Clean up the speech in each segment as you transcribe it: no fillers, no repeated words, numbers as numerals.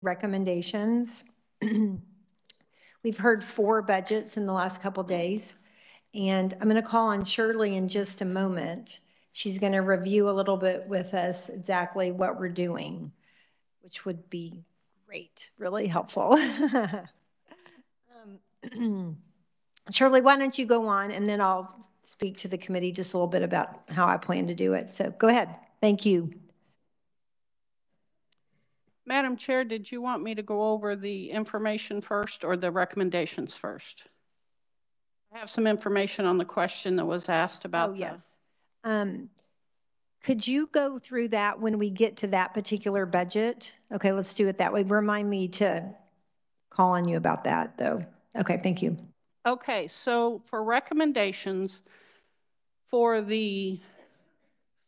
recommendations. We've heard 4 budgets in the last couple days, and I'm going to call on Shirley in just a moment. She's going to review a little bit with us exactly what we're doing, which would be great, really helpful. Shirley, why don't you go on, and then I'll speak to the committee just a little bit about how I plan to do it. So go ahead. Thank you. Madam Chair, did you want me to go over the information first or the recommendations first? I have some information on the question that was asked about. Oh, yes. Could you go through that when we get to that particular budget? Okay, let's do it that way. Remind me to call on you about that, though. Okay, thank you. Okay, so for recommendations for the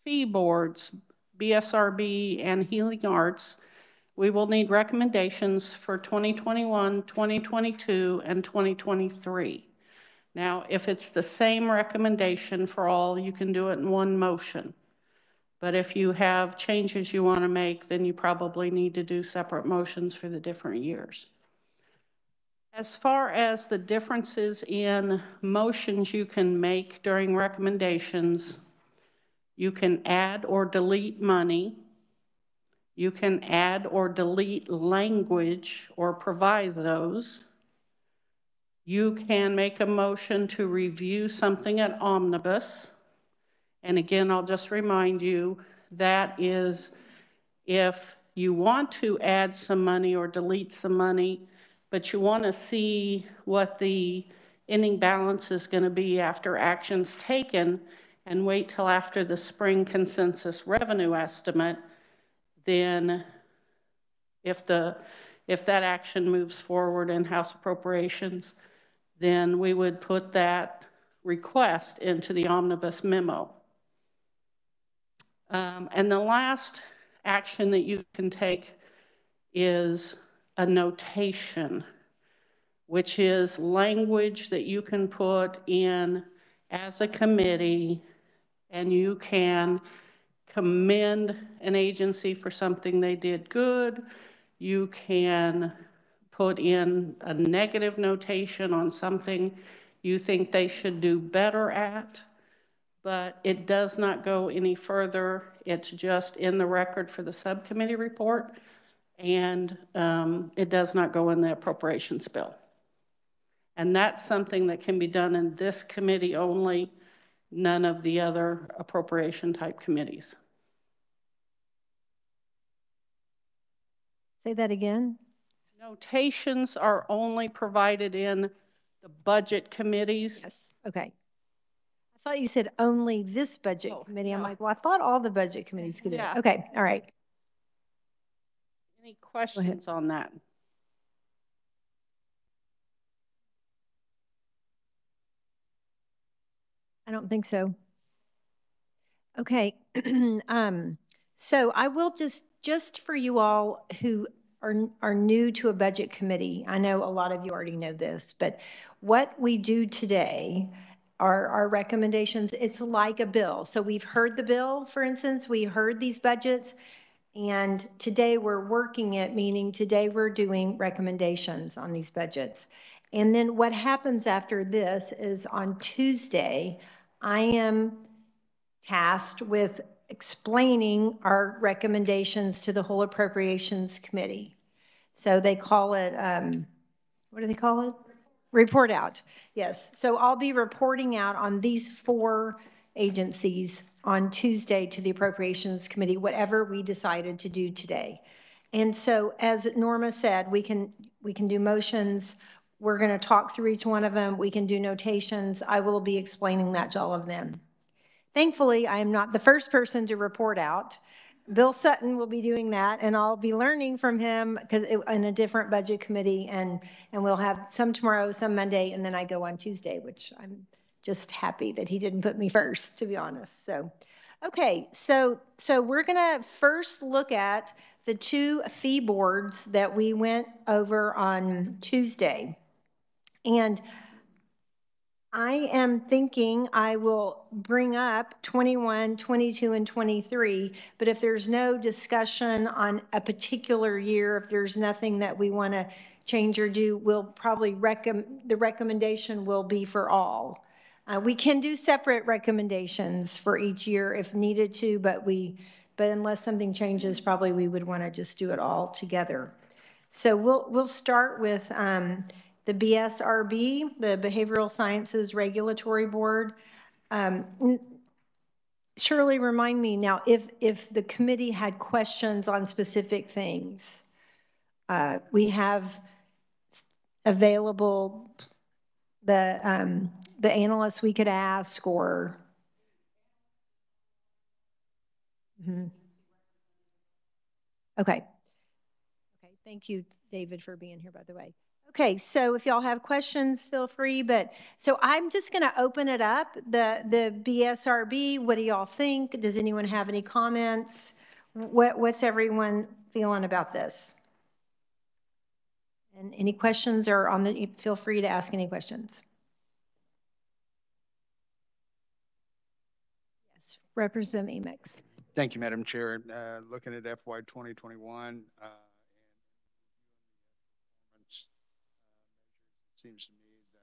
fee boards, BSRB and Healing Arts, we will need recommendations for 2021, 2022, and 2023. Now, if it's the same recommendation for all, you can do it in one motion. But if you have changes you want to make, then you probably need to do separate motions for the different years. As far as the differences in motions you can make during recommendations, you can add or delete money. You can add or delete language or provisos. You can make a motion to review something at omnibus. And again, I'll just remind you, that is if you want to add some money or delete some money, but you want to see what the ending balance is going to be after actions taken and wait till after the spring consensus revenue estimate, then if that action moves forward in House Appropriations, then we would put that request into the omnibus memo. And the last action that you can take is a notation, which is language that you can put in as a committee, and you can commend an agency for something they did good. You can put in a negative notation on something you think they should do better at, but it does not go any further. It's just in the record for the subcommittee report, and it does not go in the appropriations bill. And that's something that can be done in this committee only, none of the other appropriation type committees. Say that again. Notations are only provided in the budget committees. Yes, okay. I thought you said only this budget committee. I'm like, well, I thought all the budget committees could do it. Okay, all right. Any questions on that? I don't think so. Okay, so I will just for you all who are new to a budget committee, I know a lot of you already know this, but what we do today are our recommendations. It's like a bill. So we've heard the bill, for instance, we heard these budgets, and today we're working it, meaning today we're doing recommendations on these budgets. And then what happens after this is on Tuesday, I am tasked with explaining our recommendations to the whole Appropriations Committee. So they call it, what do they call it? Report out, yes. So I'll be reporting out on these 4 agencies on Tuesday to the Appropriations Committee, whatever we decided to do today. And so as Norma said, we can do motions. We're going to talk through each one of them. We can do notations. I will be explaining that to all of them. Thankfully, I am not the first person to report out. Bill Sutton will be doing that, and I'll be learning from him because in a different budget committee, and we'll have some tomorrow, some Monday, and then I go on Tuesday, which I'm just happy that he didn't put me first, to be honest. So, okay, so we're gonna first look at the 2 fee boards that we went over on Tuesday. And I am thinking I will bring up 21, 22, and 23, but if there's no discussion on a particular year, if there's nothing that we want to change or do, we'll probably the recommendation will be for all. We can do separate recommendations for each year if needed to, but unless something changes, probably we would want to just do it all together. So we'll start with the BSRB, the Behavioral Sciences Regulatory Board. Shirley, remind me now, if the committee had questions on specific things, we have available the analysts we could ask, or okay. Thank you, David, for being here, by the way. Okay, so if y'all have questions, feel free, but so I'm just going to open it up, the BSRB. What do y'all think? Does anyone have any comments? What's everyone feeling about this? And any questions are on the, feel free to ask any questions. Yes, Representative Amix. Thank you, Madam Chair. Looking at FY 2021, it seems to me that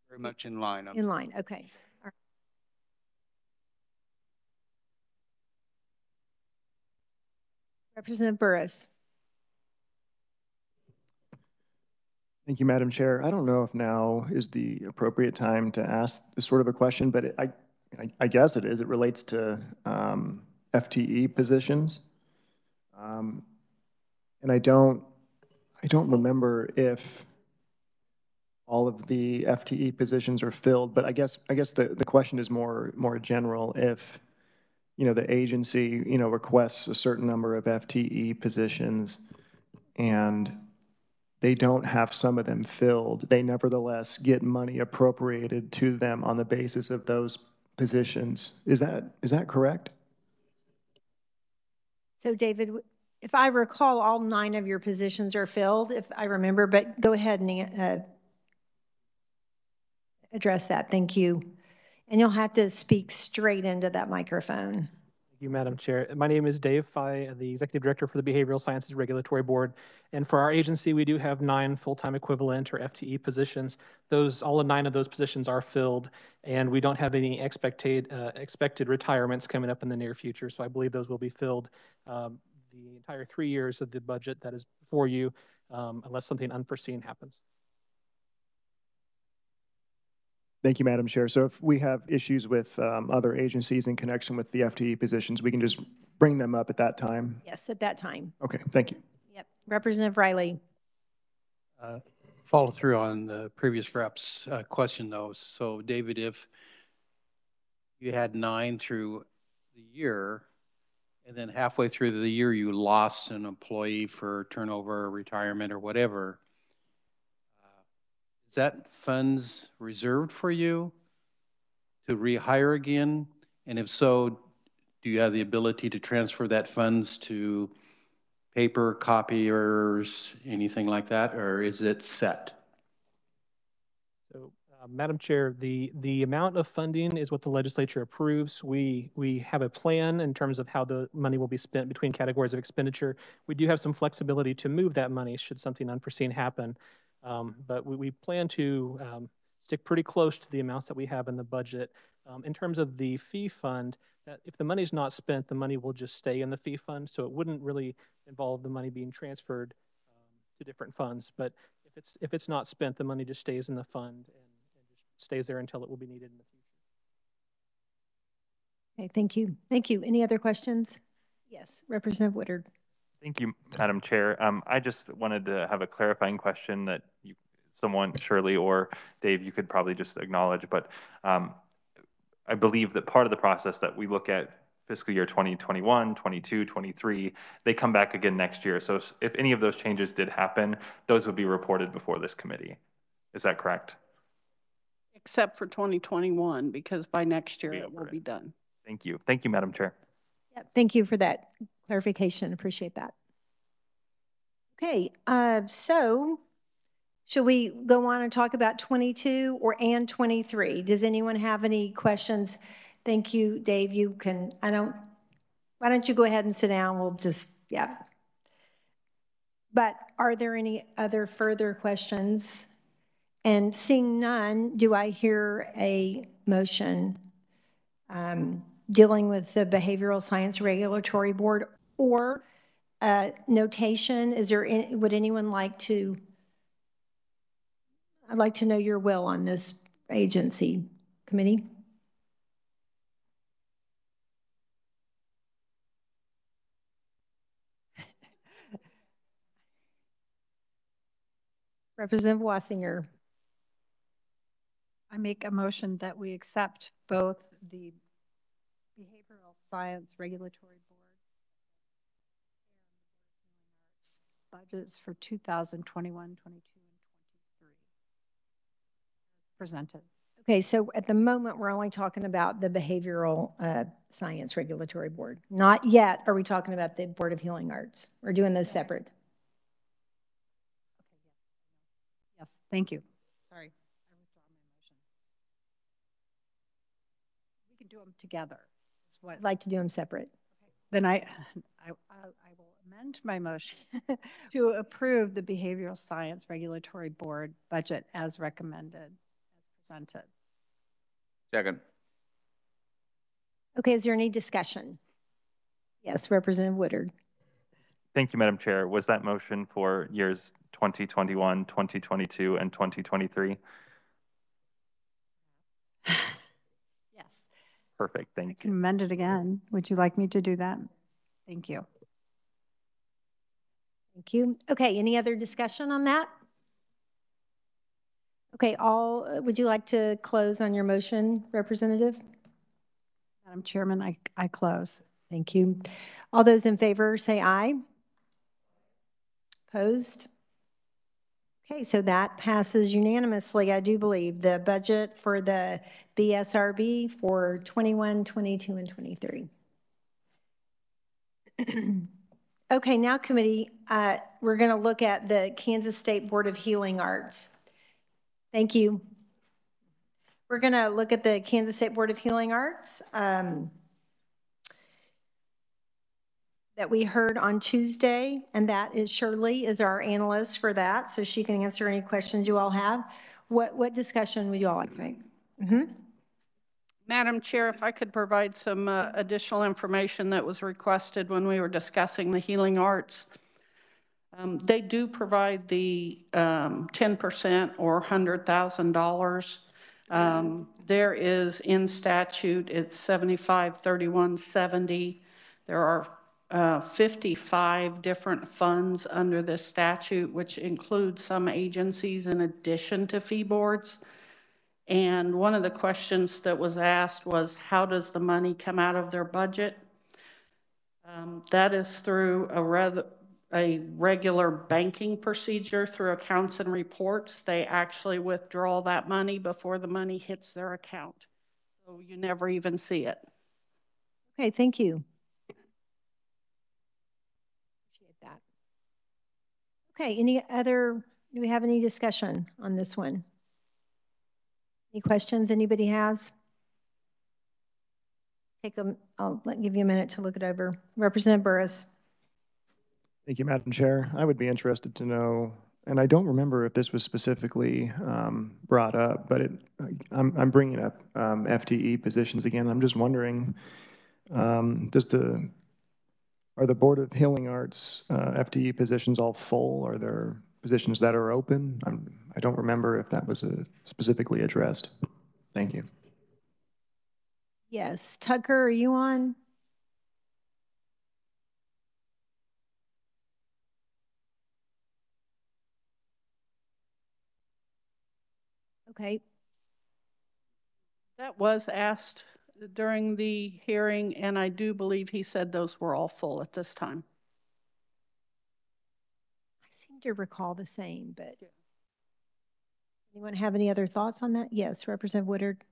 very much in line. In line, okay. All right. Representative Burris. Thank you, Madam Chair. I don't know if now is the appropriate time to ask this sort of a question, but I guess it is. It relates to FTE positions. And I don't remember if all of the FTE positions are filled, but I guess the question is more general. If, you know, the agency, you know, requests a certain number of FTE positions and they don't have some of them filled, they nevertheless get money appropriated to them on the basis of those positions. Is that correct? So David, if I recall, all 9 of your positions are filled, if I remember, but go ahead and address that. Thank you. And you'll have to speak straight into that microphone. Thank you, Madam Chair. My name is Dave Fye, the Executive Director for the Behavioral Sciences Regulatory Board. And for our agency, we do have 9 full-time equivalent or FTE positions. All 9 of those positions are filled, and we don't have any expected retirements coming up in the near future. So I believe those will be filled the entire 3 years of the budget that is before you, unless something unforeseen happens. Thank you, Madam Chair. So if we have issues with other agencies in connection with the FTE positions, we can just bring them up at that time? Yes, at that time. Okay, thank you. Yep. Representative Riley. Follow through on the previous rep's question, though. So, David, if you had 9 through the year, and then halfway through the year you lost an employee for turnover, retirement, or whatever, is that funds reserved for you to rehire again? And if so, do you have the ability to transfer that funds to paper, copiers, anything like that, or is it set? So, Madam Chair, the amount of funding is what the legislature approves. We have a plan in terms of how the money will be spent between categories of expenditure. We do have some flexibility to move that money should something unforeseen happen. But we plan to stick pretty close to the amounts that we have in the budget. In terms of the fee fund, if the money's not spent, the money will just stay in the fee fund. So it wouldn't really involve the money being transferred to different funds. But if it's not spent, the money just stays in the fund and just stays there until it will be needed in the future. Okay, thank you. Thank you. Any other questions? Yes, Representative Woodard. Thank you, Madam Chair. I just wanted to have a clarifying question that someone, Shirley or Dave, you could probably just acknowledge, but I believe that part of the process that we look at fiscal year 2021, 22, 23, they come back again next year. So if any of those changes did happen, those would be reported before this committee. Is that correct? Except for 2021, because by next year it will be done. Thank you. Thank you, Madam Chair. Yeah, thank you for that clarification. Appreciate that. Okay, so Should we go on and talk about 22 and 23? Does anyone have any questions? Thank you, Dave. You can, why don't you go ahead and sit down? We'll just, yeah. But are there any other further questions? And seeing none, do I hear a motion dealing with the Behavioral Science Regulatory Board or notation? Is there any, would anyone like to? I'd like to know your will on this agency committee. Representative Wassinger. I make a motion that we accept both the Behavioral Science Regulatory Board and budgets for 2021, 22, and 23 presented. Okay, so at the moment, we're only talking about the Behavioral Science Regulatory Board. Not yet are we talking about the Board of Healing Arts. We're doing those separate. Okay, yes, thank you. Sorry, I withdraw my motion. We can do them together. That's what I'd like to do them separate. Okay. Then I will amend my motion to approve the Behavioral Science Regulatory Board budget as recommended, as presented. Second. Okay, is there any discussion? Yes, Representative Woodard. Thank you, Madam Chair. Was that motion for years 2021, 2022, and 2023? Yes. Perfect, thank you. I can amend it again. Would you like me to do that? Thank you. Thank you. Okay, any other discussion on that? Okay, would you like to close on your motion, Representative? Madam Chairman, I close. Thank you. All those in favor say aye. Opposed? Okay, so that passes unanimously, I do believe, the budget for the BSRB for 21, 22, and 23. Okay, now committee, we're going to look at the Kansas State Board of Healing Arts. Thank you. We're going to look at the Kansas State Board of Healing Arts that we heard on Tuesday, and that is Shirley is our analyst for that, so she can answer any questions you all have. What discussion would you all like to make? Madam Chair, if I could provide some additional information that was requested when we were discussing the healing arts. They do provide the 10% or $100,000. There is in statute, it's 753170. There are 55 different funds under this statute, which include some agencies in addition to fee boards. And one of the questions that was asked was, how does the money come out of their budget? That is through a regular banking procedure through accounts and reports. They actually withdraw that money before the money hits their account. So you never even see it. Okay, thank you. Appreciate that. Okay, do we have any discussion on this one? Any questions anybody has? I'll give you a minute to look it over. Representative Burris. Thank you, Madam Chair. I would be interested to know, and I don't remember if this was specifically brought up, but I'm bringing up FTE positions again. I'm just wondering, are the Board of Healing Arts FTE positions all full? Are there positions that are open? I don't remember if that was specifically addressed. Thank you. Yes. Tucker, are you on? Okay. That was asked during the hearing, and I do believe he said those were all full at this time. I seem to recall the same, but anyone have any other thoughts on that? Yes, Representative Woodard.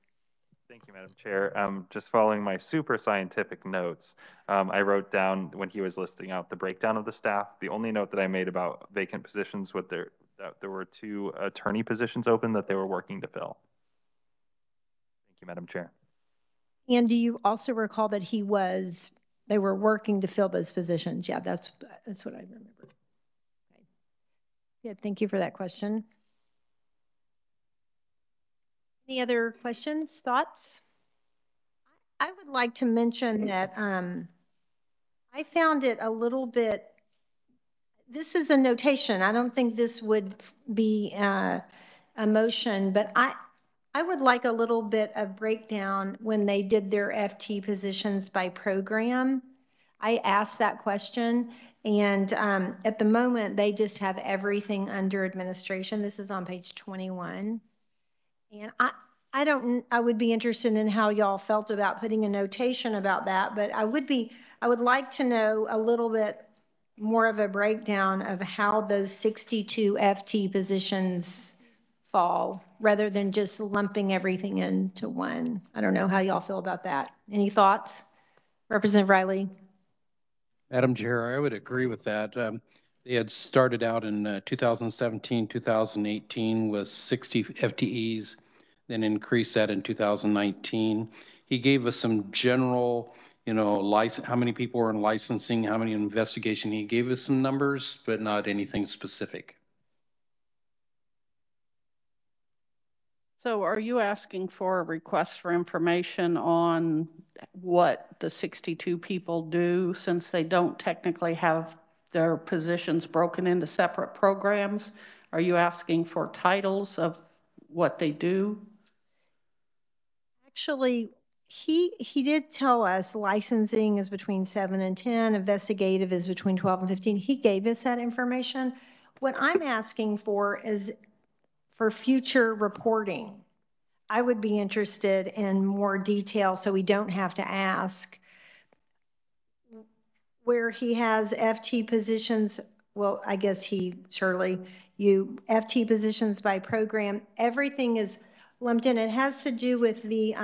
Thank you, Madam Chair. Just following my super scientific notes, I wrote down when he was listing out the breakdown of the staff, the only note that I made about vacant positions that that there were 2 attorney positions open that they were working to fill. Thank you, Madam Chair. And do you also recall that they were working to fill those positions? Yeah, that's what I remember. Okay. Yeah, thank you for that question. Any other questions, thoughts? I would like to mention that I found it a little bit, this is a notation. I don't think this would be a motion, but I would like a little bit of breakdown when they did their FT positions by program. I asked that question, and at the moment, they just have everything under administration. This is on page 21. And I would be interested in how y'all felt about putting a notation about that, but I would like to know a little bit more of a breakdown of how those 62 FT positions fall, rather than just lumping everything into one. I don't know how y'all feel about that. Any thoughts? Representative Riley? Madam Chair, I would agree with that. They had started out in 2017, 2018 with 60 FTEs, then increased that in 2019. He gave us some general, how many people were in licensing, how many in investigation. He gave us some numbers, but not anything specific. So are you asking for a request for information on what the 62 people do, since they don't technically have their positions broken into separate programs? Are you asking for titles of what they do? Actually, he did tell us licensing is between 7 and 10, investigative is between 12 and 15. He gave us that information. What I'm asking for is for future reporting. I would be interested in more detail so we don't have to ask. Where he has FT positions, well, I guess Shirley, FT positions by program, everything is lumped in. It has to do with the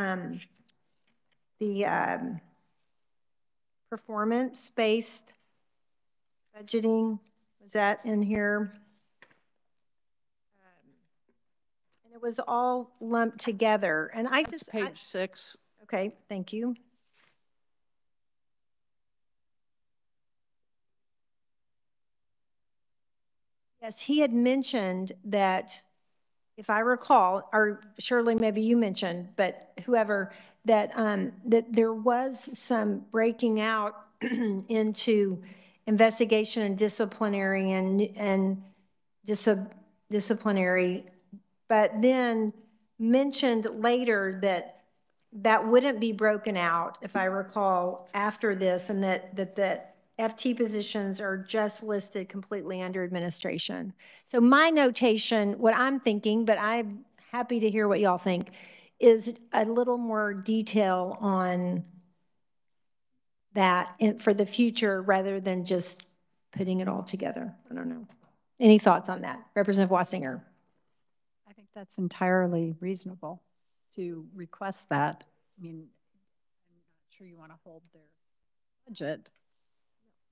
performance-based budgeting. Was that in here? And it was all lumped together. And That's page 6. Okay, thank you. Yes, he had mentioned that, if I recall, or Shirley, maybe you mentioned, but whoever, that that there was some breaking out into investigation and disciplinary and disciplinary, but then mentioned later that that wouldn't be broken out, if I recall, after this, and that FT positions are just listed completely under administration. So my notation, what I'm thinking, but I'm happy to hear what y'all think, is a little more detail on that for the future rather than just putting it all together. I don't know. Any thoughts on that? Representative Wassinger. I think that's entirely reasonable to request that. I mean, I'm not sure you want to hold their budget.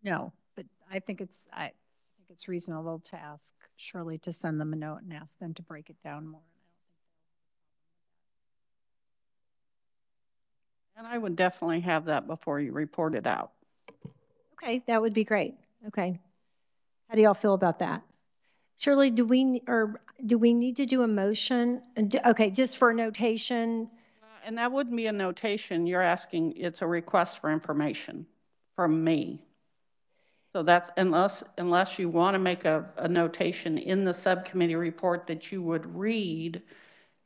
No, but I think it's reasonable to ask Shirley to send them a note and ask them to break it down more. And I would definitely have that before you report it out. Okay, that would be great. Okay. How do y'all feel about that? Shirley, do we need to do a motion? Okay, just for notation. And that wouldn't be a notation. You're asking, it's a request for information from me. So that's, unless you want to make a notation in the subcommittee report that you would read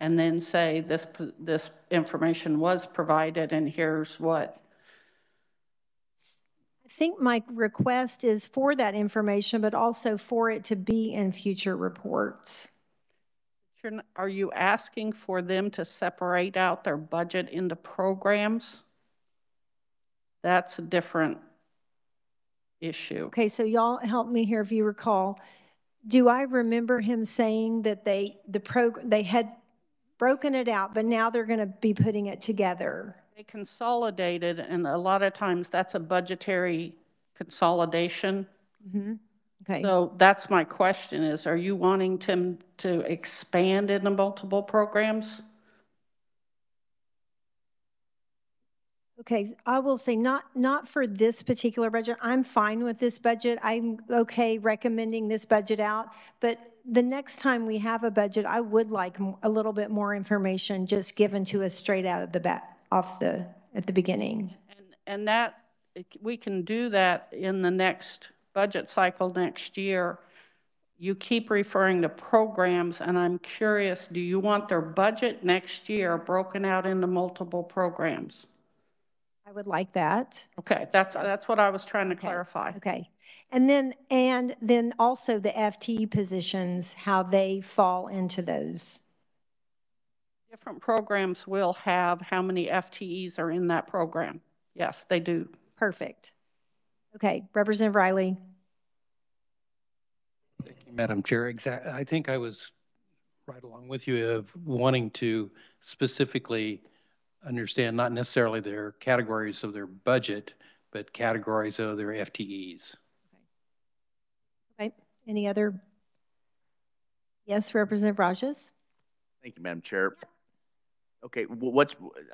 and then say this information was provided and here's what. I think my request is for that information, but also for it to be in future reports. Are you asking for them to separate out their budget into programs? That's a different issue. Okay, so y'all help me here if you recall. Do I remember him saying that they had broken it out, but now they're going to be putting it together? They consolidated, and a lot of times that's a budgetary consolidation. Mm-hmm. Okay. So that's my question is, are you wanting to expand into multiple programs? Okay, I will say not for this particular budget. I'm fine with this budget. I'm okay recommending this budget out, but the next time we have a budget, I would like a little bit more information just given to us straight out of the bat, at the beginning. And that, we can do that in the next budget cycle next year. You keep referring to programs, and I'm curious, do you want their budget next year broken out into multiple programs? I would like that. Okay, that's what I was trying to clarify. Okay. And then also the FTE positions, how they fall into those. Different programs will have how many FTEs are in that program. Yes, they do. Perfect. Okay, Representative Riley. Thank you, Madam Chair. I think I was right along with you of wanting to specifically understand not necessarily their categories of their budget, but categories of their FTEs. Okay. Any other? Yes, Representative Rajas. Thank you, Madam Chair. Okay,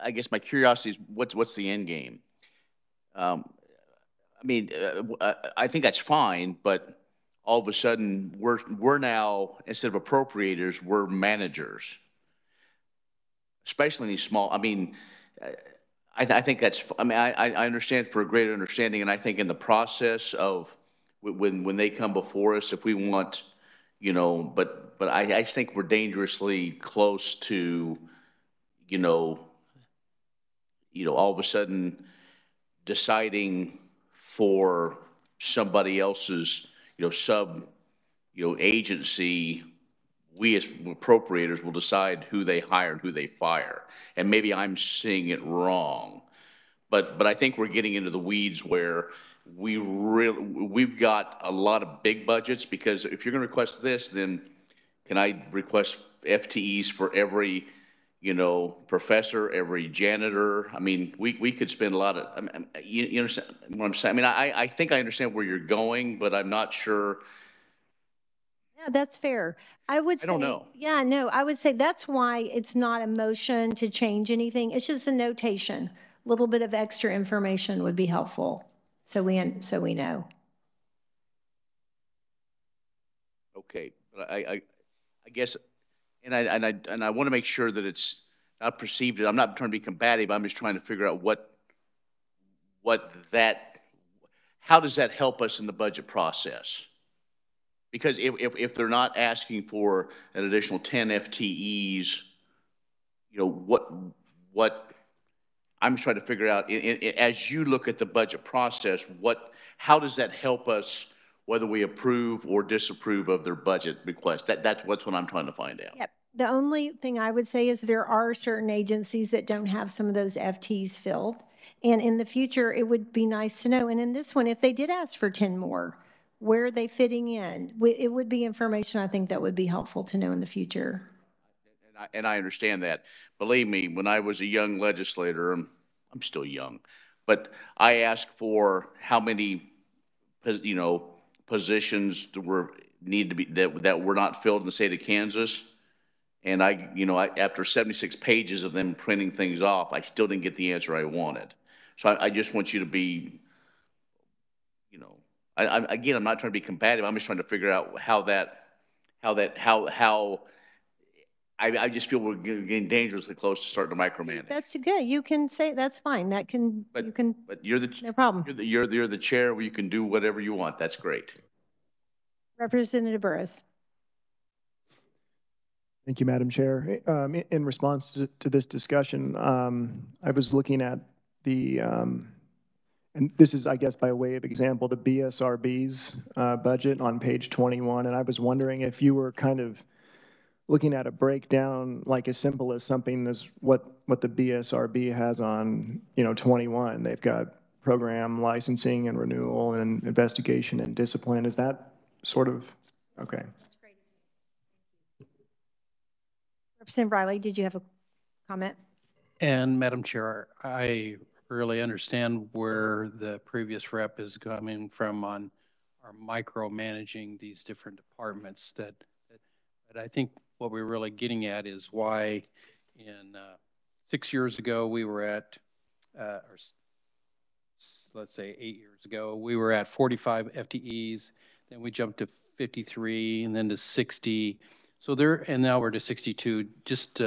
I guess my curiosity is what's the end game? I mean, I think that's fine, but all of a sudden we're now, instead of appropriators, we're managers, especially in these small. I mean, I think that's. I mean, I understand for a greater understanding, and I think in the process of when they come before us, if we want, you know, but I just think we're dangerously close to, you know, all of a sudden deciding for somebody else's, agency, we as appropriators will decide who they hire and who they fire. And maybe I'm seeing it wrong, but I think we're getting into the weeds where we've got a lot of big budgets, because if you're going to request this, then can I request FTEs for every, professor, every janitor? I mean, we could spend a lot of, you understand what I'm saying? I mean, I think I understand where you're going, but I'm not sure. Yeah, that's fair. I would say, I don't know. Yeah, no, I would say that's why it's not a motion to change anything. It's just a notation. A little bit of extra information would be helpful, so we know. Okay, but I guess, and I want to make sure that it's not perceived. I'm not trying to be combative. I'm just trying to figure out how does that help us in the budget process? Because if they're not asking for an additional 10 FTEs, what I'm just trying to figure out, as you look at the budget process, how does that help us, whether we approve or disapprove of their budget request? That's what I'm trying to find out. Yep. The only thing I would say is there are certain agencies that don't have some of those FTs filled. And in the future, it would be nice to know. And in this one, if they did ask for 10 more, where are they fitting in? It would be information I think that would be helpful to know in the future. And I understand that. Believe me, when I was a young legislator, I'm still young, but I asked for how many, positions need to be that were not filled in the state of Kansas. And after 76 pages of them printing things off, I still didn't get the answer I wanted. So I just want you to be, again, I'm not trying to be combative. I'm just trying to figure out how I just feel we're getting dangerously close to starting to micromanage. That's good. You can say that's fine. But you're no problem. You're the chair where you can do whatever you want. That's great. Representative Burris. Thank you, Madam Chair. In response to this discussion, I was looking at the, and this is, I guess, by way of example, the BSRB's budget on page 21, and I was wondering if you were kind of looking at a breakdown like as simple as something as what the BSRB has on 21. They've got program licensing and renewal and investigation and discipline. Is that sort of okay? That's great. Representative Riley, did you have a comment? And Madam Chair, I really understand where the previous rep is coming from on are micromanaging these different departments. That I think what we're really getting at is why in 6 years ago we were at, or let's say 8 years ago, we were at 45 FTEs, then we jumped to 53 and then to 60. So and now we're to 62. Just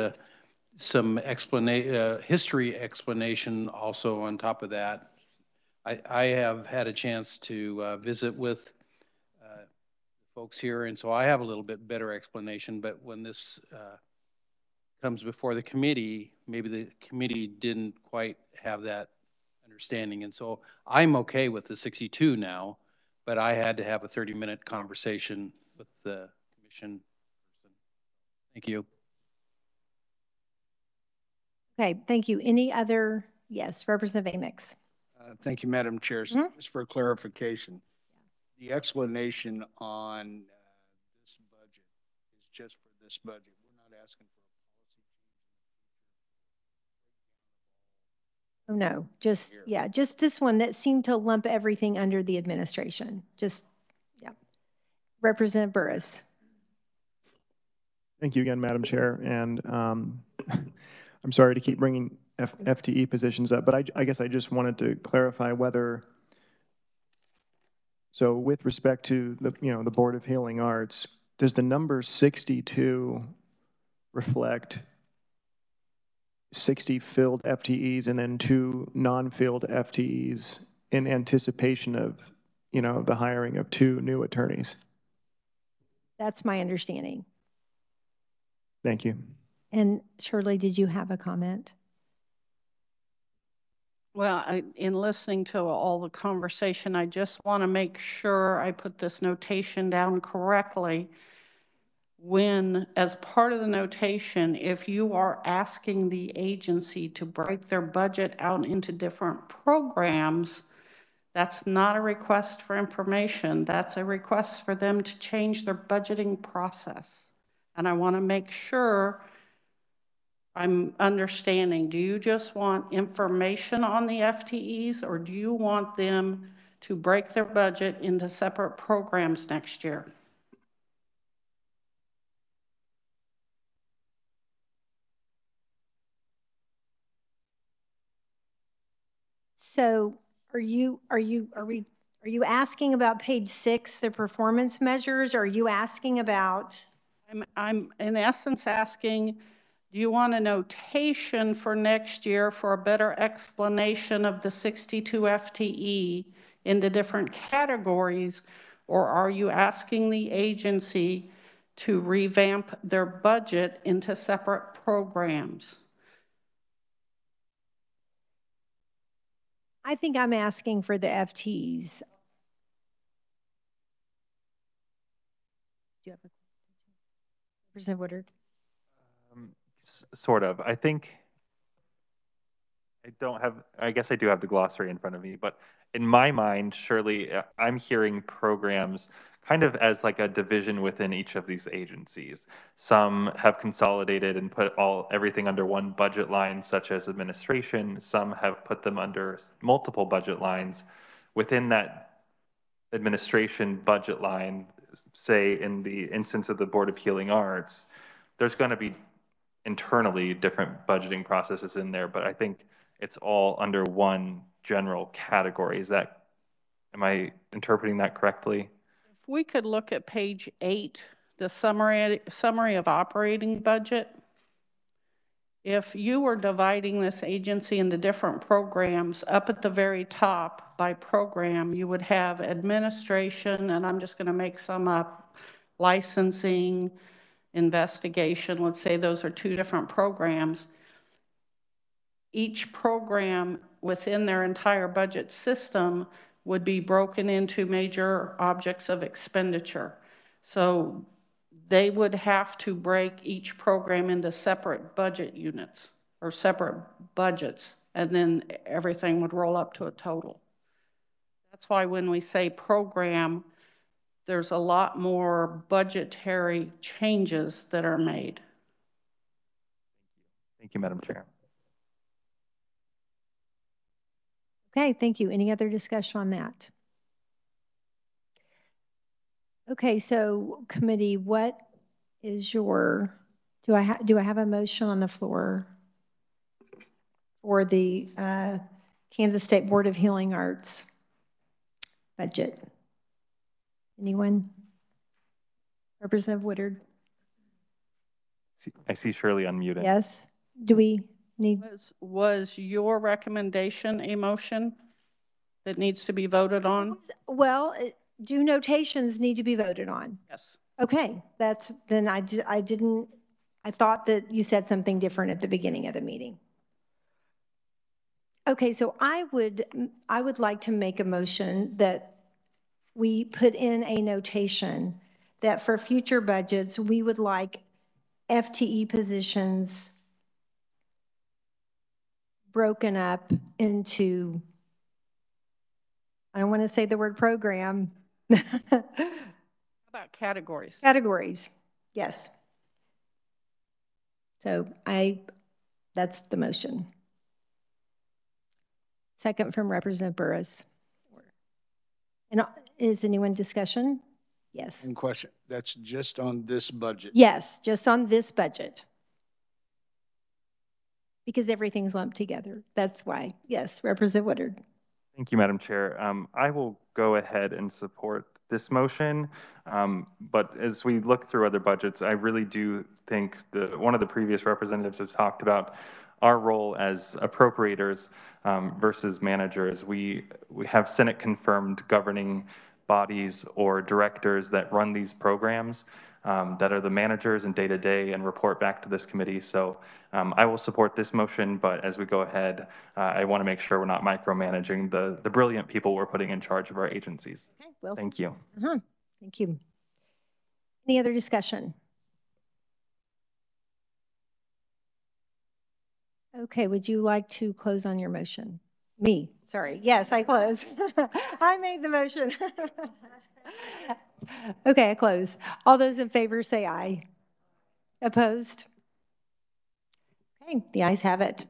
some history explanation also on top of that. I have had a chance to visit with folks here, and so I have a little bit better explanation, but when this comes before the committee, maybe the committee didn't quite have that understanding. And so I'm okay with the 62 now, but I had to have a 30-minute conversation with the commission person. Thank you. Okay, thank you. Any other? Yes, Representative Amix. Thank you, Madam Chair. Mm-hmm. Just for clarification, the explanation on this budget is just for this budget. We're not asking for a policy change. Oh, no, just, yeah, just this one that seemed to lump everything under the administration. Just, yeah. Representative Burris. Thank you again, Madam Chair. And I'm sorry to keep bringing FTE positions up, but I guess I just wanted to clarify whether, so with respect to the, the Board of Healing Arts, does the number 62 reflect 60 filled FTEs and then 2 non-filled FTEs in anticipation of, the hiring of 2 new attorneys? That's my understanding. Thank you. And Shirley, did you have a comment? Well, in listening to all the conversation, I just want to make sure I put this notation down correctly. When, as part of the notation, if you are asking the agency to break their budget out into different programs, that's not a request for information. That's a request for them to change their budgeting process. And I want to make sure I'm understanding. Do you just want information on the FTEs, or do you want them to break their budget into separate programs next year? So are you asking about page 6, the performance measures? Or are you asking about? I'm in essence asking, do you want a notation for next year for a better explanation of the 62 FTE in the different categories, or are you asking the agency to revamp their budget into separate programs? I think I'm asking for the FTEs. Do you have a Representative Woodard? Sort of. I think I guess I do have the glossary in front of me, but in my mind, surely I'm hearing programs kind of as like a division within each of these agencies. Some have consolidated and put everything under one budget line, such as administration. Some have put them under multiple budget lines. Within that administration budget line, say in the instance of the Board of Healing Arts, there's going to be internally different budgeting processes in there, but I think it's all under one general category. Am I interpreting that correctly? If we could look at page 8, the summary of operating budget. If you were dividing this agency into different programs, up at the very top by program, you would have administration, and I'm just going to make some up, licensing, investigation. Let's say those are 2 different programs. Each program within their entire budget system would be broken into major objects of expenditure. So they would have to break each program into separate budget units or separate budgets, and then everything would roll up to a total. That's why when we say program, there's a lot more budgetary changes that are made. Thank you, Madam Chair. Okay, thank you. Any other discussion on that? Okay, so committee, what is your, do I have a motion on the floor for the Kansas State Board of Healing Arts budget? Anyone? Representative Woodard? I see Shirley unmuted. Yes. Do we need? Was your recommendation a motion that needs to be voted on? Well, do notations need to be voted on? Yes. Okay, then I thought that you said something different at the beginning of the meeting. Okay, so I would like to make a motion that we put in a notation that for future budgets, we would like FTE positions broken up into, I don't want to say the word program. How about categories? Categories, yes. So that's the motion. Second from Representative Burris. And is anyone discussion? Yes. One question, that's just on this budget? Yes, just on this budget. Because everything's lumped together. That's why. Yes, Representative Woodard. Thank you, Madam Chair. I will go ahead and support this motion, but as we look through other budgets, I really do think one of the previous representatives has talked about our role as appropriators versus managers. We have Senate confirmed governing bodies or directors that run these programs that are the managers and day-to-day and report back to this committee. So I will support this motion, but as we go ahead, I want to make sure we're not micromanaging the brilliant people we're putting in charge of our agencies. Okay, well, thank you. Thank you. Any other discussion? Okay, would you like to close on your motion? Me, sorry. Yes, I close. I made the motion. Okay, I close. All those in favor say aye. Opposed? Okay, the ayes have it.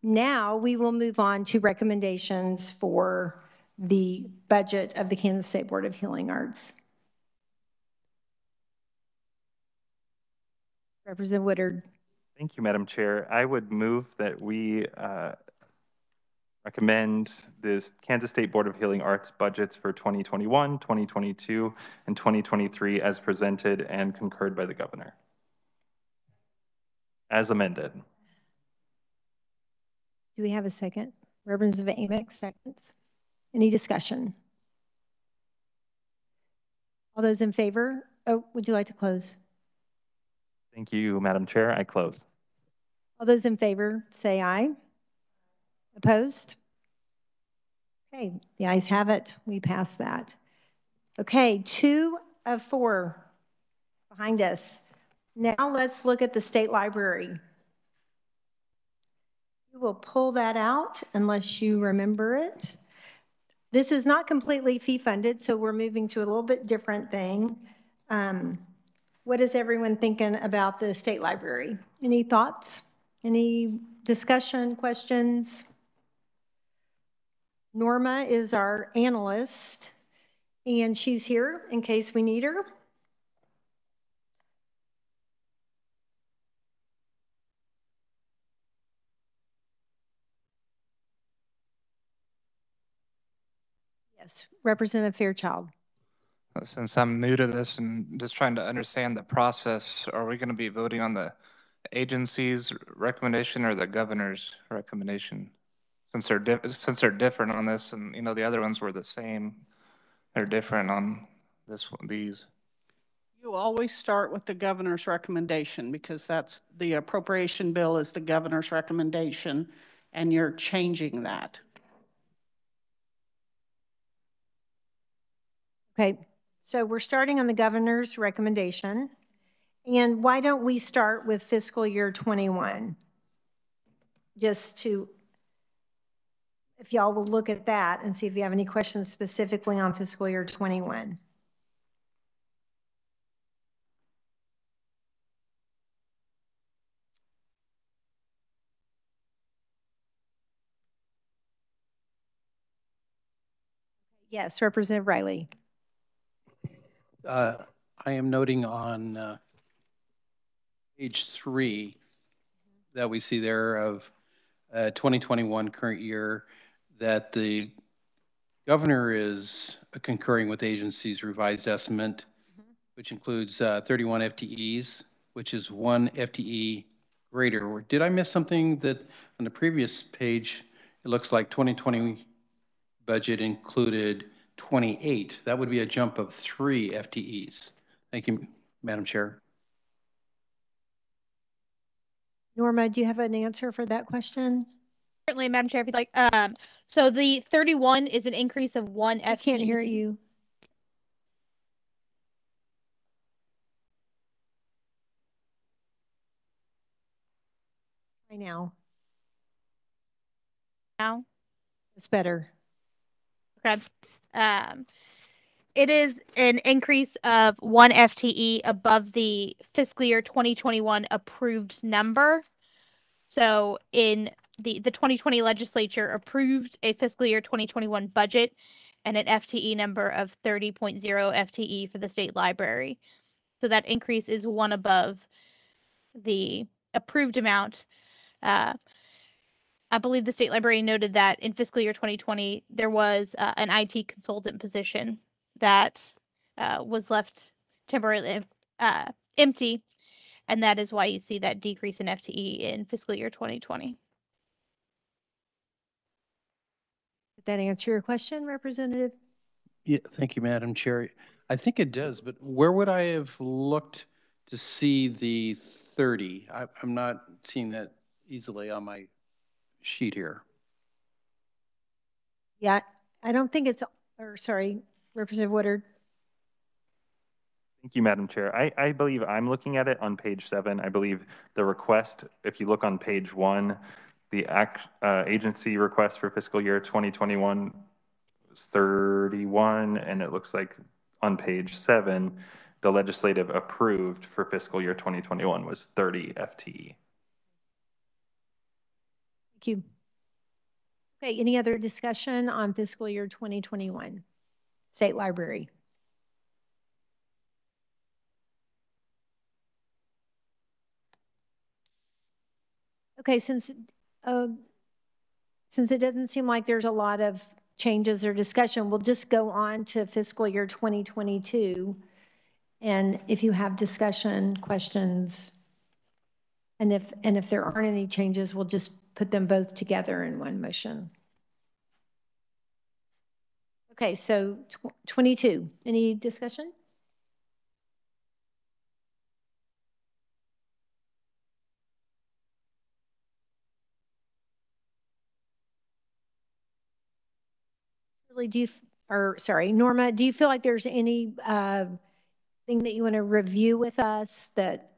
Now we will move on to recommendations for the budget of the Kansas State Board of Healing Arts. Representative Woodard. Thank you, Madam Chair. I would move that we recommend the Kansas State Board of Healing Arts budgets for 2021, 2022, and 2023 as presented and concurred by the governor. As amended. Do we have a second? Representative Amick, seconds. Any discussion? All those in favor? Oh, would you like to close? Thank you, Madam Chair. I close. All those in favor say aye. Opposed? Okay, the ayes have it. We pass that. Okay, 2 of 4 behind us. Now let's look at the state library. You will pull that out unless you remember it. This is not completely fee funded, so we're moving to a little bit different thing. What is everyone thinking about the state library? Any thoughts? Any discussion, questions? Norma is our analyst, and she's here in case we need her. Yes, Representative Fairchild. Since I'm new to this and just trying to understand the process, are we going to be voting on the agency's recommendation or the governor's recommendation? Since they're different on this, and the other ones were the same, they're different on these. You always start with the governor's recommendation because that's the appropriation bill is the governor's recommendation, and you're changing that. Okay, so we're starting on the governor's recommendation. And why don't we start with fiscal year 21? Just to, if y'all will look at that and see if you have any questions specifically on fiscal year 21. Yes, Representative Riley. I am noting on page 3 that we see there of 2021 current year that the governor is concurring with the agency's revised estimate, which includes 31 FTEs, which is 1 FTE greater. Did I miss something that on the previous page, it looks like 2020 budget included 28. That would be a jump of 3 FTEs. Thank you, Madam Chair. Norma, do you have an answer for that question? Certainly, Madam Chair, if you'd like. So the 31 is an increase of 1 FTE. I can't hear you. Right now. Now? It's better. Okay. It is an increase of 1 FTE above the fiscal year 2021 approved number. So in the 2020 legislature approved a fiscal year 2021 budget and an FTE number of 30.0 FTE for the state library. So that increase is 1 above the approved amount. I believe the state library noted that in fiscal year 2020, there was an IT consultant position that was left temporarily empty, and that is why you see that decrease in FTE in fiscal year 2020. Did that answer your question, Representative? Yeah, thank you, Madam Chair. I think it does, but where would I have looked to see the 30? I'm not seeing that easily on my sheet here. Yeah, I don't think it's, or sorry, Representative Woodard. Thank you, Madam Chair. I believe I'm looking at it on page 7. I believe the request, if you look on page 1, the agency request for fiscal year 2021 was 31, and it looks like on page 7, the legislative approved for fiscal year 2021 was 30 FTE. Thank you. Okay, any other discussion on fiscal year 2021? State Library. Okay, since it doesn't seem like there's a lot of changes or discussion, we'll just go on to fiscal year 2022. And if you have discussion, questions, and if there aren't any changes, we'll just put them both together in one motion. Okay, so 22, any discussion? Really, Norma, do you feel like there's any thing that you want to review with us that?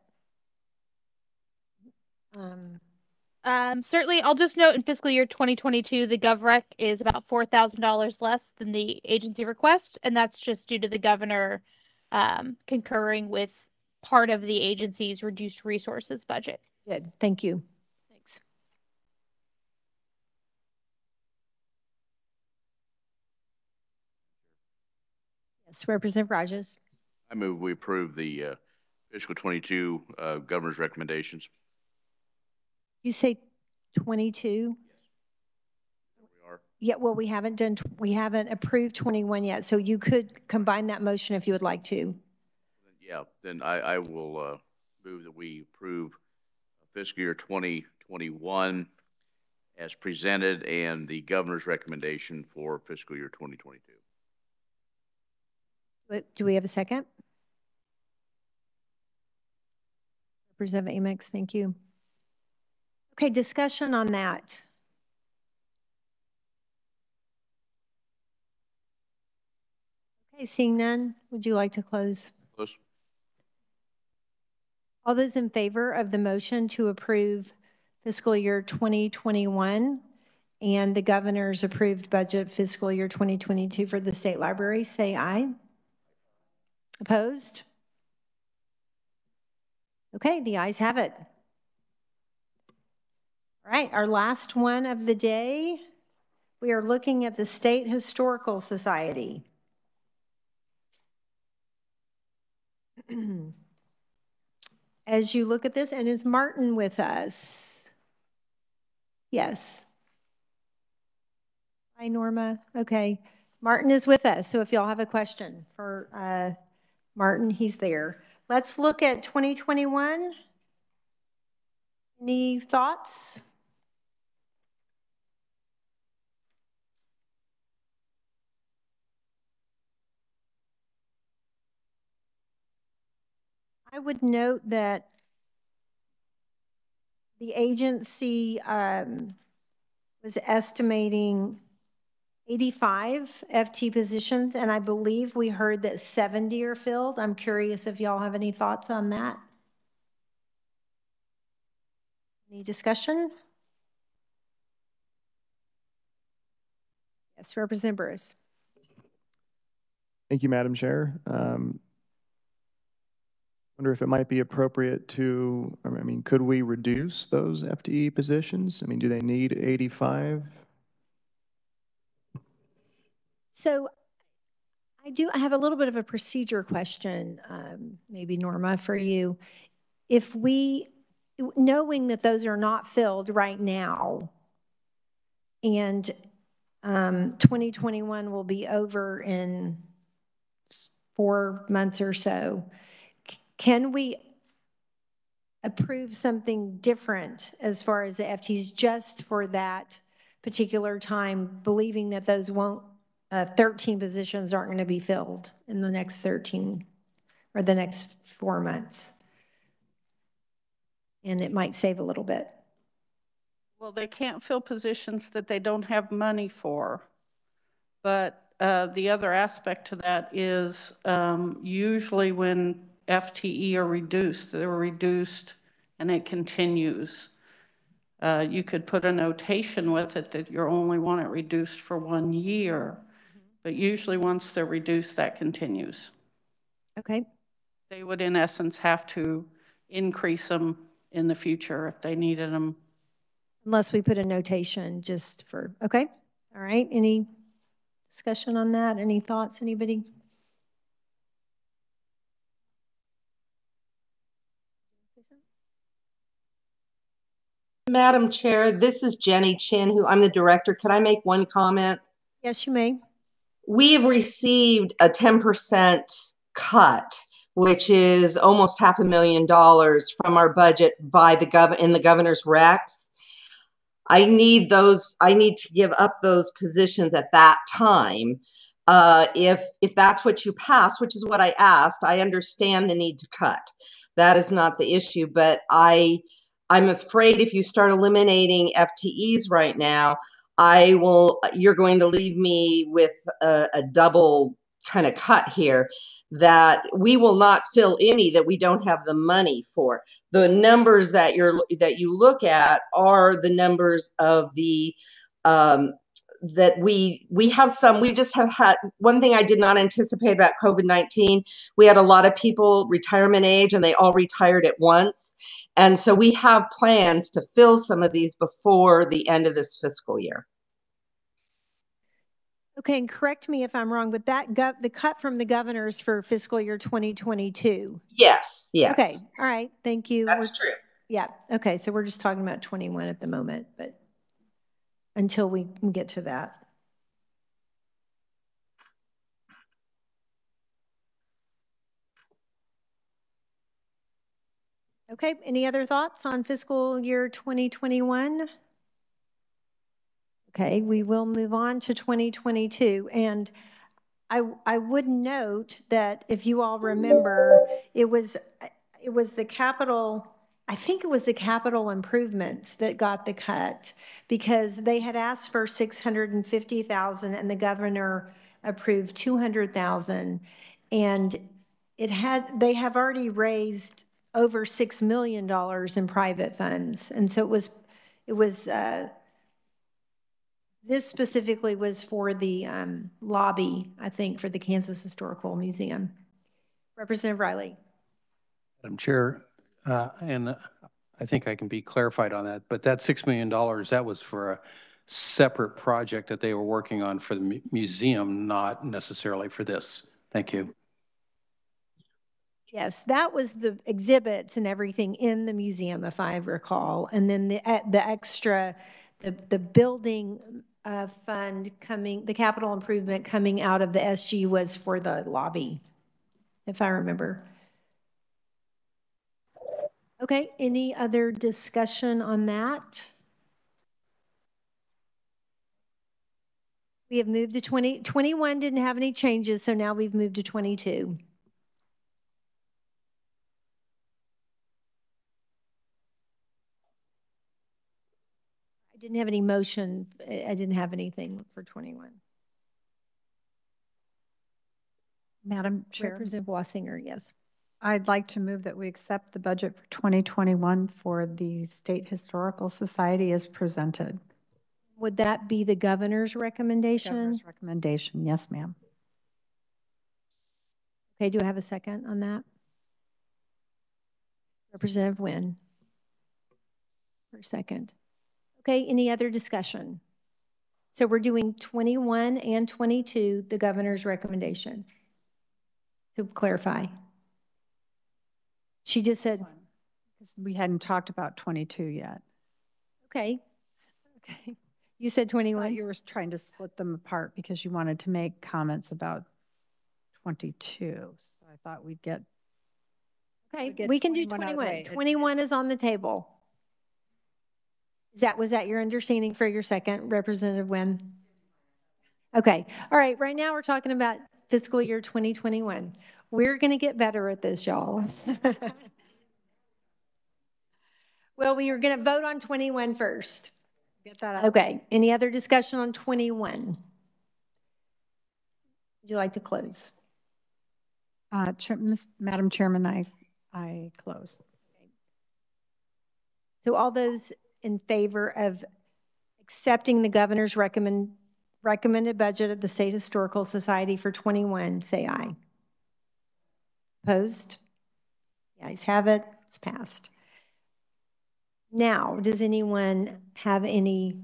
Certainly, I'll just note in fiscal year 2022, the GovRec is about $4,000 less than the agency request, and that's just due to the governor concurring with part of the agency's reduced resources budget. Good, thank you. Thanks. Yes, Representative Rajes. I move we approve the fiscal 22 governor's recommendations. You say 22? Yes. We are. Yeah, well, we haven't approved 21 yet, so you could combine that motion if you would like to. Yeah, then I will move that we approve fiscal year 2021 as presented and the governor's recommendation for fiscal year 2022. Do we have a second? Representative Amix, thank you. Okay, discussion on that. Okay, seeing none, would you like to close? Close. All those in favor of the motion to approve fiscal year 2021 and the governor's approved budget fiscal year 2022 for the state library, say aye. Opposed? Okay, the ayes have it. All right, our last one of the day, we are looking at the State Historical Society. as you look at this, and is Martin with us? Yes. Hi, Norma. Okay. Martin is with us. So if y'all have a question for Martin, he's there. Let's look at 2021. Any thoughts? I would note that the agency was estimating 85 FT positions, and I believe we heard that 70 are filled. I'm curious if y'all have any thoughts on that. Any discussion? Yes, Representative Burris. Thank you, Madam Chair. Wonder if it might be appropriate to, I mean, could we reduce those FTE positions? I mean, do they need 85? So I have a little bit of a procedure question, maybe Norma, for you. If we, knowing that those are not filled right now, and 2021 will be over in 4 months or so, can we approve something different as far as the FTs just for that particular time, believing that those 13 positions aren't going to be filled in the next 13 or the next 4 months? And it might save a little bit. Well, they can't fill positions that they don't have money for. But the other aspect to that is usually when FTE are reduced, they're reduced and it continues. You could put a notation with it that you only want it reduced for 1 year, but usually once they're reduced, that continues. Okay. They would, in essence, have to increase them in the future if they needed them. Unless we put a notation just for, okay. All right. Any discussion on that? Any thoughts, anybody? Madam Chair, this is Jenny Chin, who I'm the director. Could I make one comment? Yes, you may. We have received a 10% cut, which is almost $500,000 from our budget by in the governor's recs. I need to give up those positions at that time. If that's what you pass, which is what I asked, I understand the need to cut. That is not the issue, but I'm afraid if you start eliminating FTEs right now, you're going to leave me with a double kind of cut here, that we will not fill any that we don't have the money for. The numbers that you look at are the numbers of the that we have some. We just have had one thing I did not anticipate about COVID-19. We had a lot of people retirement age and they all retired at once. And so we have plans to fill some of these before the end of this fiscal year. Okay, and correct me if I'm wrong, but the cut from the governors for fiscal year 2022. Yes, yes. Okay, all right, thank you. That's true. Yeah, okay, so we're just talking about 21 at the moment, but until we can get to that. Okay, any other thoughts on fiscal year 2021? Okay, we will move on to 2022. And I would note that if you all remember, it was the capital, I think it was the capital improvements that got the cut, because they had asked for 650,000 and the governor approved 200,000. And they have already raised over $6 million in private funds. And so it was this specifically was for the lobby, I think, for the Kansas Historical Museum. Representative Riley. Madam Chair, and I think I can be clarified on that, but that $6 million, that was for a separate project that they were working on for the museum, not necessarily for this. Thank you. Yes, that was the exhibits and everything in the museum, if I recall. And then the extra, the building fund coming, the capital improvement coming out of the SG was for the lobby, if I remember. Okay, any other discussion on that? We have moved to 21 didn't have any changes, so now we've moved to 22. I didn't have any motion. I didn't have anything for 21. Madam Chair. Representative Wassinger, yes. I'd like to move that we accept the budget for 2021 for the State Historical Society as presented. Would that be the governor's recommendation? Governor's recommendation, yes, ma'am. Okay, do I have a second on that? Representative Nguyen. For a second. Okay, any other discussion? So we're doing 21 and 22, the governor's recommendation. To clarify. She just said. Because we hadn't talked about 22 yet. Okay. Okay. You said 21? You were trying to split them apart because you wanted to make comments about 22. So I thought we'd get. Okay, we can do 21. 21 is on the table. Was that your understanding for your second, Representative Nguyen? Okay. All right. Right now we're talking about fiscal year 2021. We're going to get better at this, y'all. Well, we are going to vote on 21 first. Get that out. Okay. Any other discussion on 21? Would you like to close? Madam Chairman, I close. Okay. So all those in favor of accepting the governor's recommended budget of the State Historical Society for 21, say aye. Opposed? The ayes have it. It's passed. Now, does anyone have any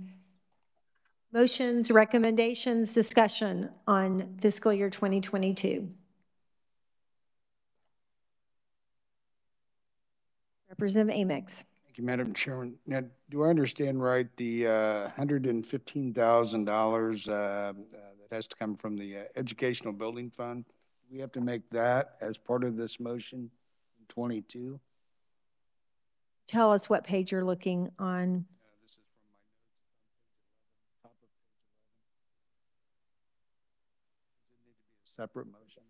motions, recommendations, discussion on fiscal year 2022? Representative Amix. Thank you, Madam Chairman. Now, do I understand right, the $115,000 that has to come from the Educational Building Fund, we have to make that as part of this motion in 22? Tell us what page you're looking on. This is from my notes on page 11, top of page 11. Does it need to be a separate motion?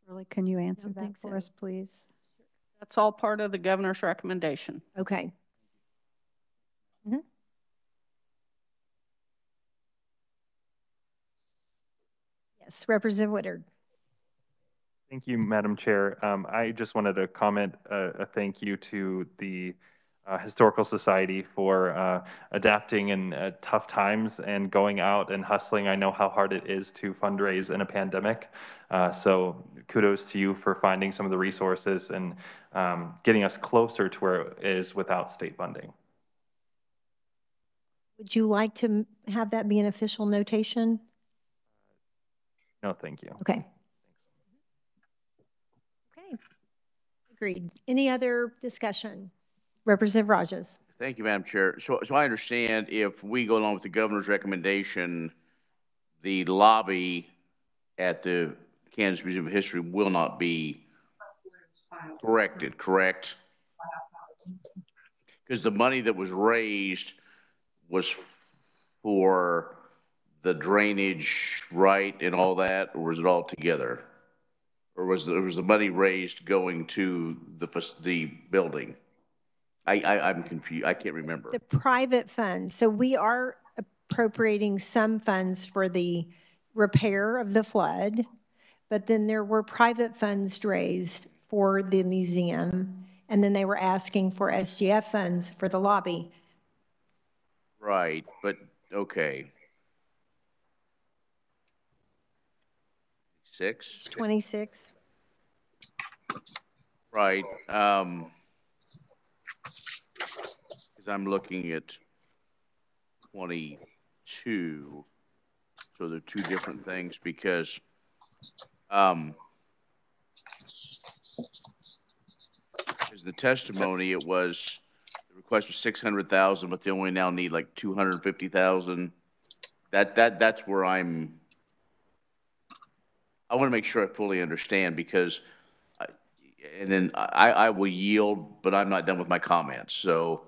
Shirley, can you answer that for us, please? That's all part of the governor's recommendation. Okay. Mm-hmm. Yes, Representative Woodard. Thank you, Madam Chair. I just wanted to comment a thank you to the Historical Society for adapting in tough times and going out and hustling. I know how hard it is to fundraise in a pandemic. So kudos to you for finding some of the resources and getting us closer to where it is without state funding. Would you like to have that be an official notation? No, thank you. Okay. Okay. Agreed. Any other discussion? Representative Rajas. Thank you, Madam Chair. So I understand if we go along with the governor's recommendation, the lobby at the Kansas Museum of History will not be corrected, correct? Because the money that was raised was for the drainage, right, and all that, or was it all together? Or was the money raised going to the building? I'm confused. I can't remember. The private funds. So we are appropriating some funds for the repair of the flood, but then there were private funds raised for the museum, and then they were asking for SGF funds for the lobby. Right, but okay. 26. Right. Because I'm looking at 22. So they're two different things because As the testimony, it was, the request was 600,000, but they only now need like 250,000. That's where I want to make sure I fully understand, because and then I will yield, but I'm not done with my comments. So,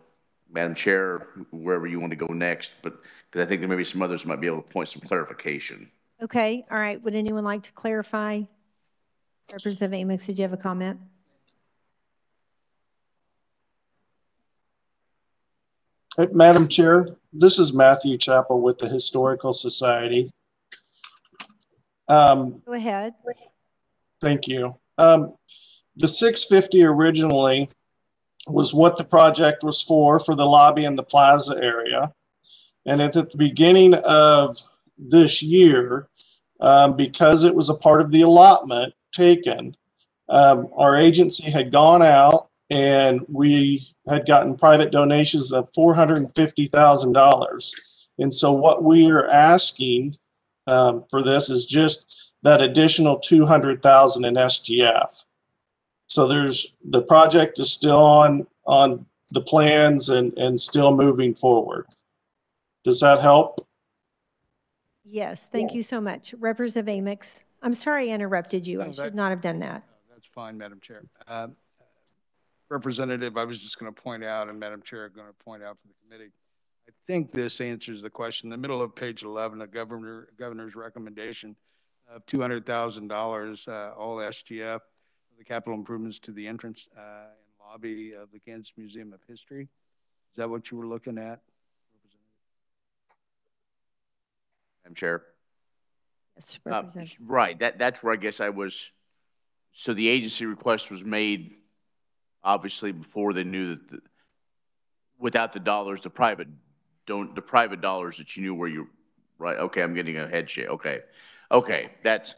Madam Chair, wherever you want to go next, but because I think there may be some others who might be able to point some clarification. Okay, all right. Would anyone like to clarify? Representative Amix, did you have a comment? Madam Chair, this is Matthew Chappell with the Historical Society. Go ahead. Thank you. The 650 originally was what the project was for the lobby and the plaza area. And at the beginning of this year, because it was a part of the allotment taken, our agency had gone out and we had gotten private donations of $450,000. And so what we are asking for this is just that additional 200,000 in SGF. So the project is still on the plans and still moving forward. Does that help? Yes, thank you so much. Representative Amix. I'm sorry I interrupted you. I should not have done that. That's fine, Madam Chair. Representative, I was just going to point out, and Madam Chair going to point out for the committee, I think this answers the question. In the middle of page 11, the governor's recommendation of $200,000, all SGF, the capital improvements to the entrance and lobby of the Kansas Museum of History. Is that what you were looking at? Madam Chair. Yes, Representative. Right. That's where I guess I was. So the agency request was made, obviously, before they knew that without the dollars, the private dollars that you knew where you. Right. Okay. I'm getting a head shake. Okay. Okay. That's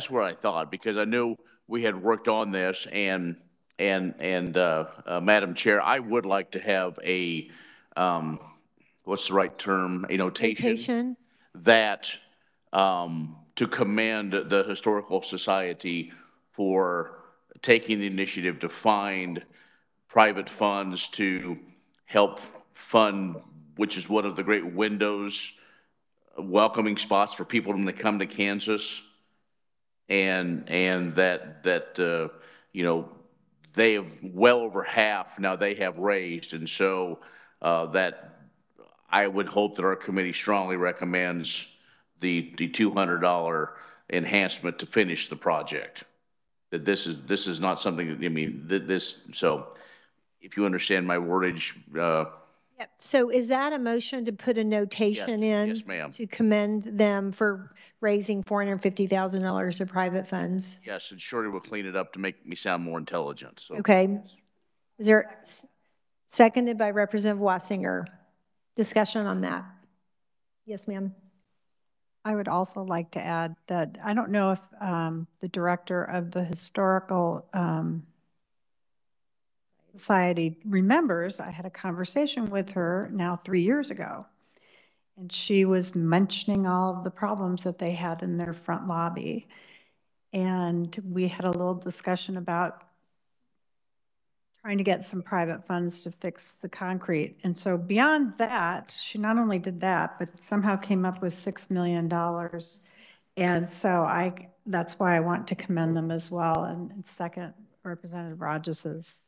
where I thought, because I knew we had worked on this, and Madam Chair, I would like to have a what's the right term? A notation. That to commend the Historical Society for taking the initiative to find private funds to help fund, which is one of the great windows, welcoming spots for people when they come to Kansas, and that you know, they have well over half now they have raised, and so that I would hope that our committee strongly recommends the $200 enhancement to finish the project. That this is not something, I mean, so if you understand my wordage. Yep. So is that a motion to put a notation in? Yes, ma'am. To commend them for raising $450,000 of private funds? Yes, and Shorty will clean it up to make me sound more intelligent. So. Okay. Is there, seconded by Representative Wassinger. Discussion on that. Yes, ma'am. I would also like to add that I don't know if the director of the Historical Society remembers, I had a conversation with her now 3 years ago, and she was mentioning all of the problems that they had in their front lobby. And we had a little discussion about trying to get some private funds to fix the concrete. And so beyond that, she not only did that, but somehow came up with $6 million. And so that's why I want to commend them as well, and second Representative Rogers's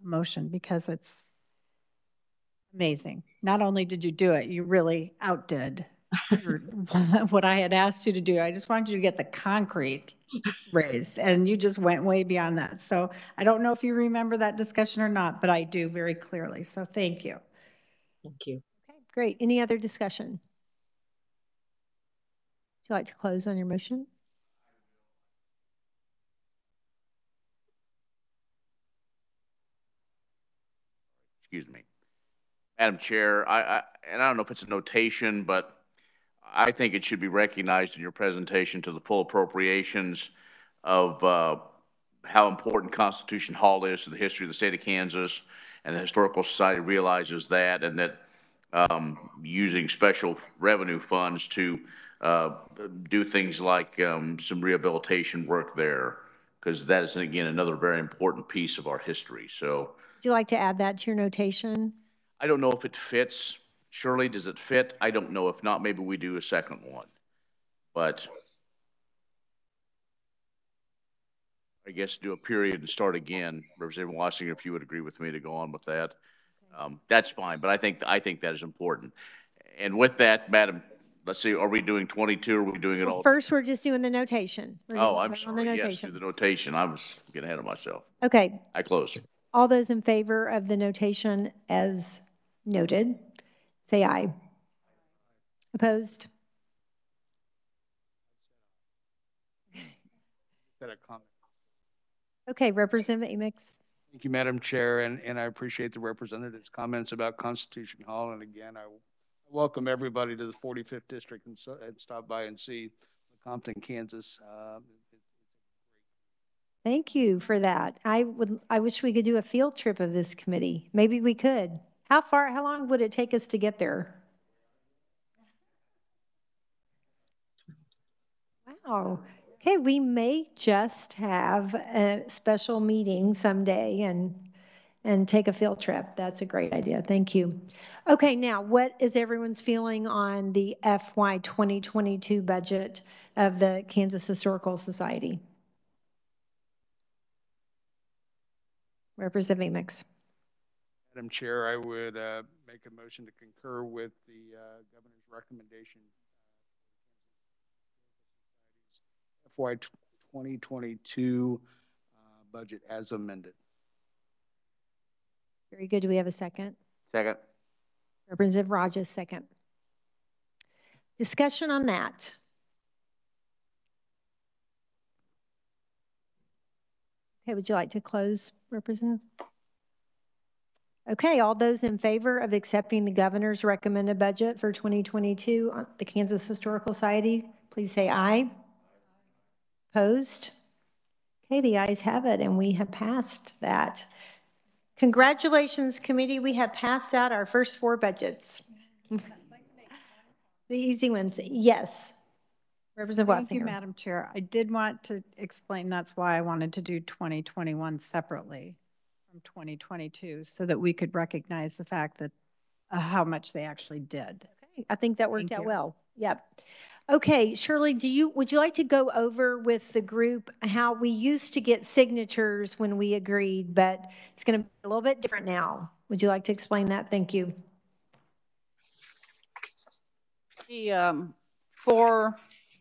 motion, because it's amazing. Not only did you do it, you really outdid what I had asked you to do. I just wanted you to get the concrete raised, and you just went way beyond that. So I don't know if you remember that discussion or not, but I do very clearly. So thank you. Thank you. Okay, great. Any other discussion? Would you like to close on your motion? Excuse me. Madam Chair, and I don't know if it's a notation, but I think it should be recognized in your presentation to the full appropriations of how important Constitution Hall is to the history of the state of Kansas, and the Historical Society realizes that, and that using special revenue funds to do things like some rehabilitation work there, because that is, again, another very important piece of our history. So would you like to add that to your notation? I don't know if it fits. Shirley, does it fit? I don't know. If not, maybe we do a second one. But I guess do a period and start again. Representative Washington, if you would agree with me to go on with that, that's fine. But I think that is important. And with that, Madam, let's see, are we doing 22 or are we doing it all? First, we're just doing the notation. I'm sorry. Yes, do the notation. I was getting ahead of myself. Okay. I close. All those in favor of the notation as noted, say aye. Opposed? Okay, Representative Amix. Thank you, Madam Chair, and I appreciate the representative's comments about Constitution Hall. And again, I welcome everybody to the 45th District and stop by and see Compton, Kansas. Thank you for that. I wish we could do a field trip of this committee. Maybe we could. How long would it take us to get there? Wow. Okay, we may just have a special meeting someday and take a field trip. That's a great idea. Thank you. Okay, now what is everyone's feeling on the FY 2022 budget of the Kansas Historical Society? Representative Amix. Madam Chair, I would make a motion to concur with the governor's recommendation FY 2022 budget as amended. Very good. Do we have a second? Second. Representative Rogers, second. Discussion on that. Okay, would you like to close, Representative? Okay, all those in favor of accepting the governor's recommended budget for 2022 on the Kansas Historical Society, please say aye. Opposed? Okay, the ayes have it, and we have passed that. Congratulations, committee. We have passed out our first 4 budgets. The easy ones, yes. Representative Watsinger. Thank you, Madam Chair. I did want to explain that's why I wanted to do 2021 separately from 2022, so that we could recognize the fact that how much they actually did. Okay, I think that worked out well. Yep. Okay, Shirley, would you like to go over with the group how we used to get signatures when we agreed, but it's going to be a little bit different now? Would you like to explain that? Thank you. The 4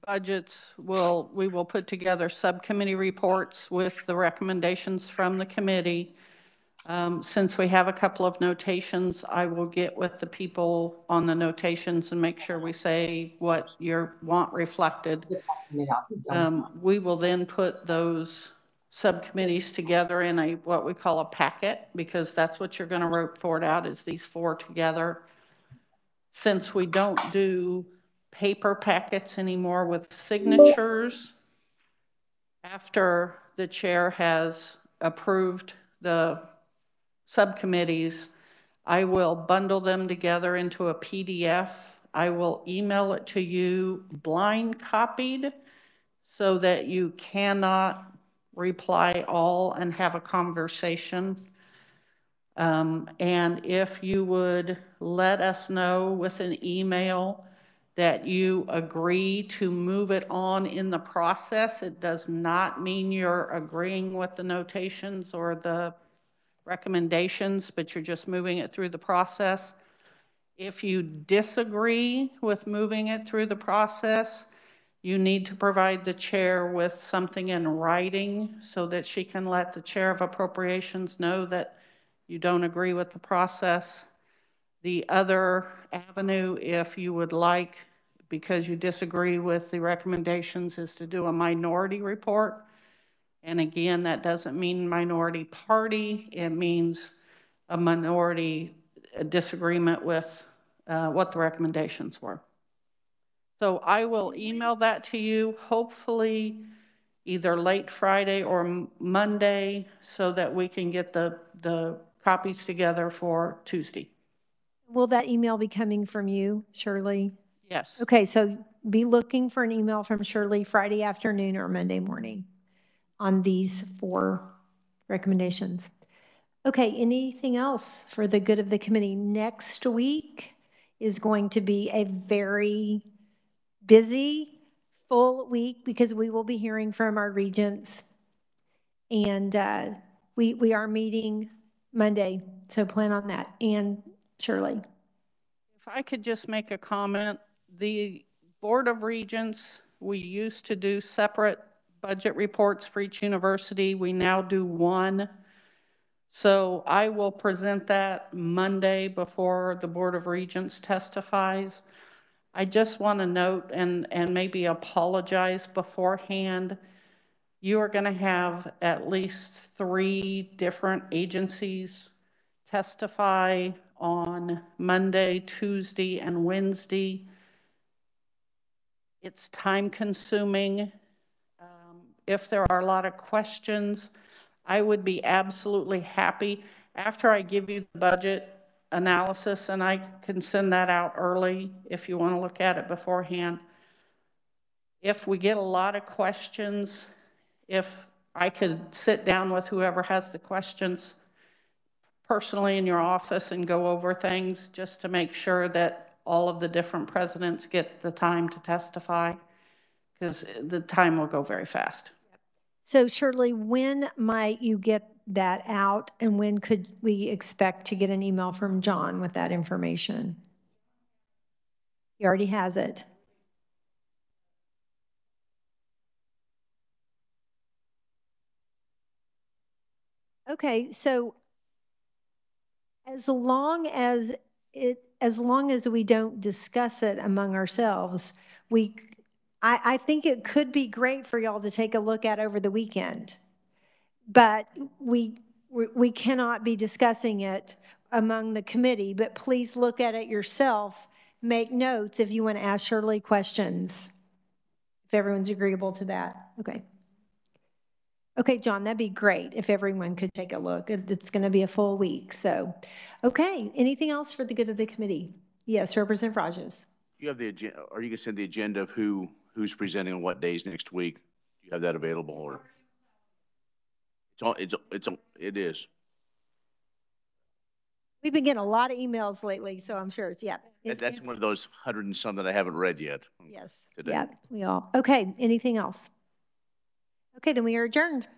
budgets we will put together subcommittee reports with the recommendations from the committee. Since we have a couple of notations, I will get with the people on the notations and make sure we say what you want reflected. We will then put those subcommittees together in what we call a packet, because that's what you're going to report out is these 4 together. Since we don't do paper packets anymore with signatures, after the chair has approved the subcommittees, I will bundle them together into a PDF. I will email it to you blind copied so that you cannot reply all and have a conversation. And if you would let us know with an email that you agree to move it on in the process, it does not mean you're agreeing with the notations or the recommendations, but you're just moving it through the process. If you disagree with moving it through the process, you need to provide the chair with something in writing so that she can let the chair of appropriations know that you don't agree with the process. The other avenue, if you would like, because you disagree with the recommendations, is to do a minority report. And again, that doesn't mean minority party. It means a minority disagreement with what the recommendations were. So I will email that to you, hopefully either late Friday or Monday, so that we can get the copies together for Tuesday. Will that email be coming from you, Shirley? Yes. Okay, so be looking for an email from Shirley Friday afternoon or Monday morning on these 4 recommendations. Okay, anything else for the good of the committee? Next week is going to be a very busy, full week because we will be hearing from our regents. And we are meeting Monday, so plan on that. And Shirley. If I could just make a comment, the Board of Regents, we used to do separate budget reports for each university. We now do one. So I will present that Monday before the Board of Regents testifies. I just want to note and maybe apologize beforehand. You are going to have at least 3 different agencies testify on Monday, Tuesday, and Wednesday. It's time consuming. If there are a lot of questions, I would be absolutely happy after I give you the budget analysis, and I can send that out early if you want to look at it beforehand. If we get a lot of questions, if I could sit down with whoever has the questions personally in your office and go over things just to make sure that all of the different presidents get the time to testify, because the time will go very fast. So Shirley, when might you get that out, and when could we expect to get an email from John with that information? He already has it. Okay, so as long as we don't discuss it among ourselves, I think it could be great for y'all to take a look at over the weekend, but we cannot be discussing it among the committee. But please look at it yourself. Make notes if you want to ask Shirley questions, if everyone's agreeable to that. Okay. Okay, John, that'd be great if everyone could take a look. It's going to be a full week. So, okay, anything else for the good of the committee? Yes, Representative Rajas. Do you have the agenda? Are you going to send the agenda of who's presenting on what days next week? Do you have that available, or it is? We've been getting a lot of emails lately, so I'm sure it's, yeah. That's one of those 100 and some that I haven't read yet. Yes. Today. Yeah, we all. Okay, anything else? Okay, then we are adjourned.